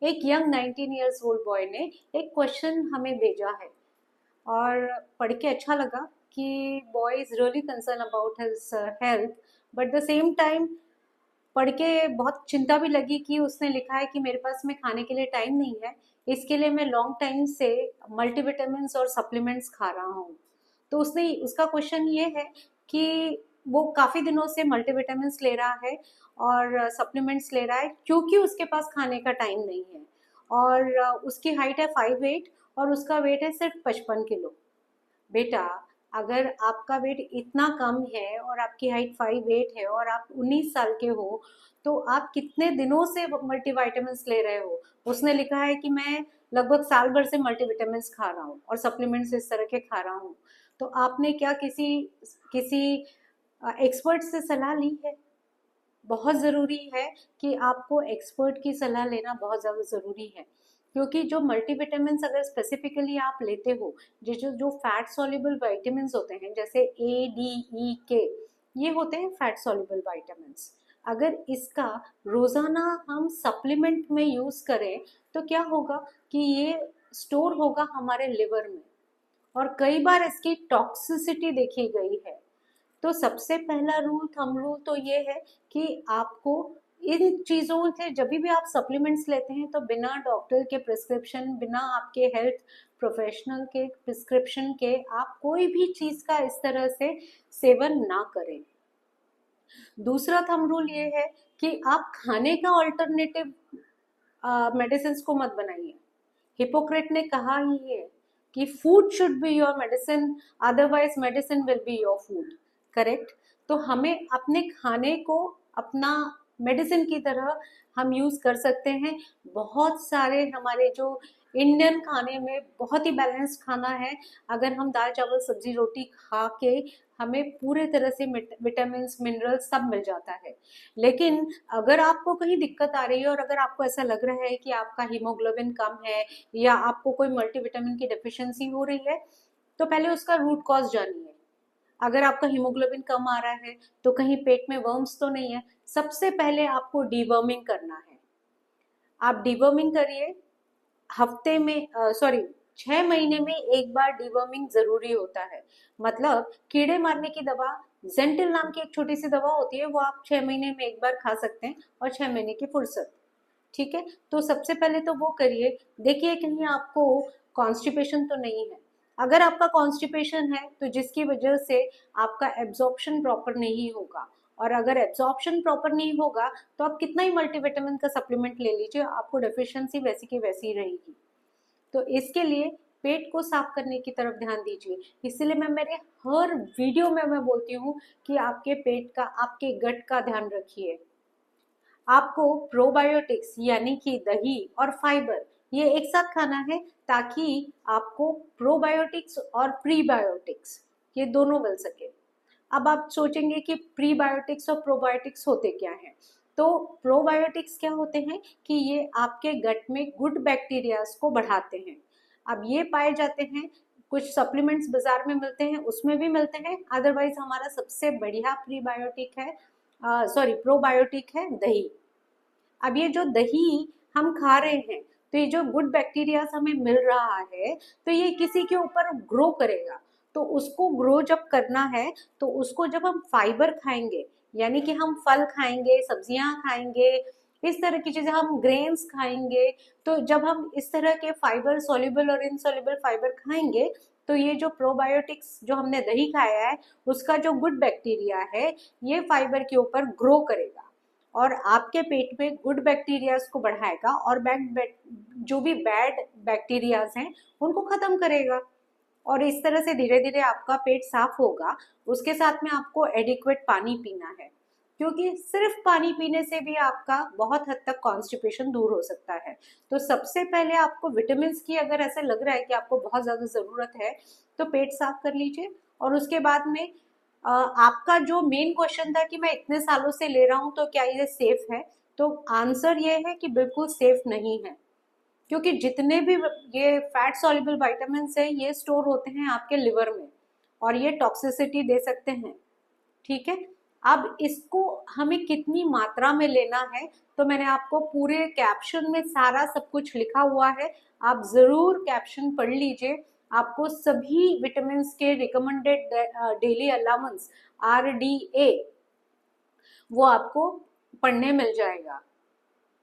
एक young 19 years old boy ने एक क्वेश्चन हमें भेजा है और पढ़ के अच्छा लगा कि boy is really concern about his health, but the same time पढ़ के बहुत चिंता भी लगी कि उसने लिखा है कि मेरे पास में खाने के लिए टाइम नहीं है, इसके लिए मैं लॉन्ग टाइम से मल्टीविटामिन्स और सप्लीमेंट्स खा रहा हूँ। तो उसने उसका क्वेश्चन ये है कि वो काफ़ी दिनों से मल्टीविटामिन्स ले रहा है और सप्लीमेंट्स ले रहा है क्योंकि उसके पास खाने का टाइम नहीं है। और उसकी हाइट है 5'8" और उसका वेट है सिर्फ 55 किलो। बेटा, अगर आपका वेट इतना कम है और आपकी हाइट 5'8" है और आप 19 साल के हो, तो आप कितने दिनों से मल्टीविटामिन्स ले रहे हो? उसने लिखा है कि मैं लगभग साल भर से मल्टीविटामिन्स खा रहा हूँ और सप्लीमेंट्स इस तरह के खा रहा हूँ। तो आपने क्या किसी किसी एक्सपर्ट से सलाह ली है? बहुत ज़रूरी है कि आपको एक्सपर्ट की सलाह लेना बहुत ज़्यादा ज़रूरी है, क्योंकि जो मल्टीविटामिन्स अगर स्पेसिफिकली आप लेते हो, जो जो फैट सॉल्युबल विटामिन्स होते हैं जैसे A, D, E, K, ये होते हैं फैट सॉल्युबल विटामिन्स। अगर इसका रोज़ाना हम सप्लीमेंट में यूज़ करें तो क्या होगा कि ये स्टोर होगा हमारे लिवर में और कई बार इसकी टॉक्सिसिटी देखी गई है। तो सबसे पहला रूल थंब रूल तो ये है कि आपको इन चीज़ों से जब भी आप सप्लीमेंट्स लेते हैं तो बिना डॉक्टर के प्रिस्क्रिप्शन, बिना आपके हेल्थ प्रोफेशनल के प्रिस्क्रिप्शन के आप कोई भी चीज़ का इस तरह से सेवन ना करें। दूसरा थंब रूल ये है कि आप खाने का ऑल्टरनेटिव मेडिसिन को मत बनाइए। हिपोक्रेट ने कहा ही है कि food should be your medicine, otherwise medicine will be your food. Correct? तो हमें अपने खाने को अपना मेडिसिन की तरह हम यूज कर सकते हैं। बहुत सारे हमारे जो इंडियन खाने में बहुत ही बैलेंस्ड खाना है। अगर हम दाल चावल सब्जी रोटी खा के हमें पूरे तरह से विटामिन मिनरल्स सब मिल जाता है। लेकिन अगर आपको कहीं दिक्कत आ रही है और अगर आपको ऐसा लग रहा है कि आपका हीमोग्लोबिन कम है या आपको कोई मल्टीविटामिन की डेफिशिएंसी हो रही है, तो पहले उसका रूट कॉज जानिए। अगर आपका हीमोग्लोबिन कम आ रहा है तो कहीं पेट में वर्म्स तो नहीं है। सबसे पहले आपको डीवर्मिंग करना है। आप डीवर्मिंग करिए। हफ्ते में सॉरी 6 महीने में एक बार डीवर्मिंग जरूरी होता है। मतलब कीड़े मारने की दवा जेंटिल नाम की एक छोटी सी दवा होती है, वो आप 6 महीने में एक बार खा सकते हैं और 6 महीने की फुर्सत। ठीक है? तो सबसे पहले तो वो करिए। देखिए कहीं आपको कॉन्स्टिपेशन तो नहीं है। अगर आपका कॉन्स्टिपेशन है तो जिसकी वजह से आपका एब्जॉर्प्शन प्रॉपर नहीं होगा, और अगर एब्जॉर्प्शन प्रॉपर नहीं होगा तो आप कितना ही मल्टीविटामिन का सप्लीमेंट ले लीजिए, आपको डेफिशिएंसी वैसी की वैसी रहेगी। तो इसके लिए पेट को साफ करने की तरफ ध्यान दीजिए। इसलिए मैं मेरे हर वीडियो में मैं बोलती हूँ कि आपके पेट का, आपके गट का ध्यान रखिए। आपको प्रोबायोटिक्स यानी कि दही और फाइबर ये एक साथ खाना है, ताकि आपको प्रोबायोटिक्स और प्रीबायोटिक्स ये दोनों मिल सके। अब आप सोचेंगे कि प्रीबायोटिक्स और प्रोबायोटिक्स होते क्या हैं? तो प्रोबायोटिक्स क्या होते हैं कि ये आपके गट में गुड बैक्टीरियाज को बढ़ाते हैं। अब ये पाए जाते हैं, कुछ सप्लीमेंट्स बाजार में मिलते हैं उसमें भी मिलते हैं, अदरवाइज हमारा सबसे बढ़िया प्रीबायोटिक है, सॉरी प्रोबायोटिक है दही। अब ये जो दही हम खा रहे हैं, तो ये जो गुड बैक्टीरियाज हमें मिल रहा है, तो ये किसी के ऊपर ग्रो करेगा। तो उसको ग्रो जब करना है तो उसको जब हम फाइबर खाएंगे, यानी कि हम फल खाएंगे, सब्जियां खाएंगे, इस तरह की चीजें, हम ग्रेन्स खाएंगे, तो जब हम इस तरह के फाइबर सोल्यूबल और इनसोल्यूबल फाइबर खाएंगे तो ये जो प्रोबायोटिक्स जो हमने दही खाया है उसका जो गुड बैक्टीरिया है ये फाइबर के ऊपर ग्रो करेगा और आपके पेट में गुड बैक्टीरियाज को बढ़ाएगा और जो भी बैड बैक्टीरियाज हैं उनको खत्म करेगा। और इस तरह से धीरे धीरे आपका पेट साफ होगा। उसके साथ में आपको एडिक्वेट पानी पीना है, क्योंकि सिर्फ पानी पीने से भी आपका बहुत हद तक कॉन्स्टिपेशन दूर हो सकता है। तो सबसे पहले आपको विटामिन की, अगर ऐसा लग रहा है कि आपको बहुत ज्यादा जरूरत है, तो पेट साफ कर लीजिए। और उसके बाद में आपका जो मेन क्वेश्चन था कि मैं इतने सालों से ले रहा हूं तो क्या ये सेफ है, तो आंसर ये है कि बिल्कुल सेफ नहीं है। क्योंकि जितने भी ये फैट सॉल्युबल विटामिन है ये स्टोर होते हैं आपके लिवर में और ये टॉक्सिसिटी दे सकते हैं। ठीक है? अब इसको हमें कितनी मात्रा में लेना है, तो मैंने आपको पूरे कैप्शन में सारा सब कुछ लिखा हुआ है, आप जरूर कैप्शन पढ़ लीजिए। आपको सभी विटामिन के रिकमेंडेड डेली अलाउंस RDA वो आपको पढ़ने मिल जाएगा।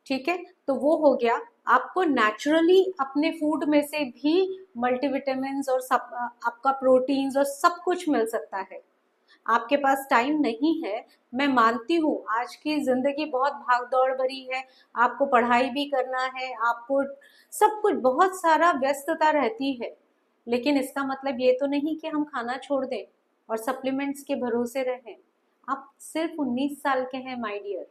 ठीक है, तो वो हो गया। आपको नेचुरली अपने फूड में से भी मल्टीविटामिन और सब आपका प्रोटीन्स और सब कुछ मिल सकता है। आपके पास टाइम नहीं है, मैं मानती हूँ आज की जिंदगी बहुत भाग दौड़ भरी है, आपको पढ़ाई भी करना है, आपको सब कुछ बहुत सारा व्यस्तता रहती है, लेकिन इसका मतलब ये तो नहीं कि हम खाना छोड़ दें और सप्लीमेंट्स के भरोसे रहें। आप सिर्फ 19 साल के हैं माय डियर,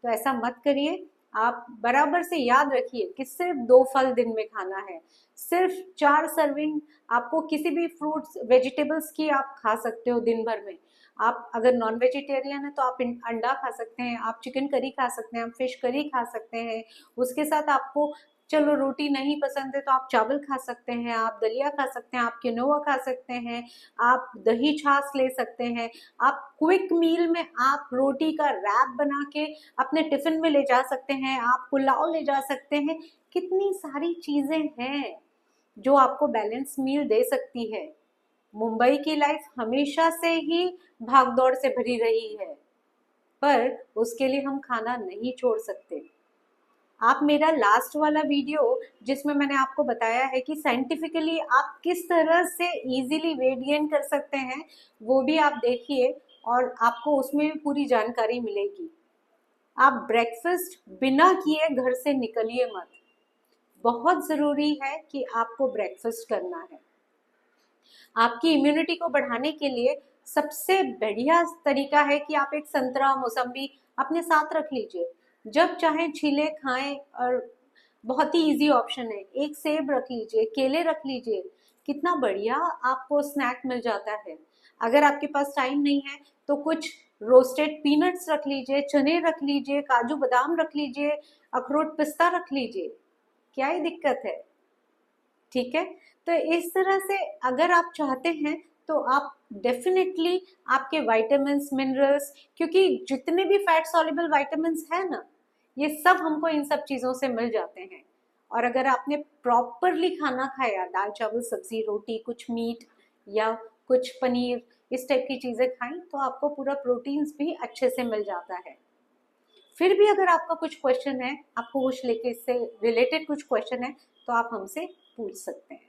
तो ऐसा मत करिए। आप बराबर से याद रखिए कि सिर्फ 2 फल दिन में खाना है, सिर्फ 4 सर्विंग आपको किसी भी फ्रूट्स वेजिटेबल्स की आप खा सकते हो दिन भर में। आप अगर नॉन वेजिटेरियन है तो आप अंडा खा सकते हैं, आप चिकन करी खा सकते हैं, आप फिश करी खा सकते हैं। उसके साथ आपको चलो रोटी नहीं पसंद है तो आप चावल खा सकते हैं, आप दलिया खा सकते हैं, आप किनोआ खा सकते हैं, आप दही छाछ ले सकते हैं। आप क्विक मील में आप रोटी का रैप बना के अपने टिफिन में ले जा सकते हैं, आप पुलाव ले जा सकते हैं। कितनी सारी चीजें हैं जो आपको बैलेंस मील दे सकती है। मुंबई की लाइफ हमेशा से ही भागदौड़ से भरी रही है, पर उसके लिए हम खाना नहीं छोड़ सकते। आप मेरा लास्ट वाला वीडियो जिसमें मैंने आपको बताया है कि साइंटिफिकली आप किस तरह से इजीली वेट गेन कर सकते हैं, वो भी आप देखिए और आपको उसमें भी पूरी जानकारी मिलेगी। आप ब्रेकफास्ट बिना किए घर से निकलिए मत, बहुत जरूरी है कि आपको ब्रेकफास्ट करना है। आपकी इम्यूनिटी को बढ़ाने के लिए सबसे बढ़िया तरीका है कि आप एक संतरा मौसम्बी अपने साथ रख लीजिए, जब चाहे छीले खाएं। और बहुत ही इजी ऑप्शन है, एक सेब रख लीजिए, केले रख लीजिए, कितना बढ़िया आपको स्नैक मिल जाता है। अगर आपके पास टाइम नहीं है तो कुछ रोस्टेड पीनट्स रख लीजिए, चने रख लीजिए, काजू बादाम रख लीजिए, अखरोट पिस्ता रख लीजिए, क्या ही दिक्कत है। ठीक है, तो इस तरह से अगर आप चाहते हैं तो आप डेफिनेटली आपके विटामिन्स मिनरल्स, क्योंकि जितने भी फैट सॉल्युबल विटामिन्स है ना, ये सब हमको इन सब चीजों से मिल जाते हैं। और अगर आपने प्रॉपरली खाना खाया, दाल चावल सब्जी रोटी कुछ मीट या कुछ पनीर इस टाइप की चीजें खाई, तो आपको पूरा प्रोटीन्स भी अच्छे से मिल जाता है। फिर भी अगर आपका कुछ क्वेश्चन है, आपको कुछ लेके इससे रिलेटेड कुछ क्वेश्चन है, तो आप हमसे पूछ सकते हैं।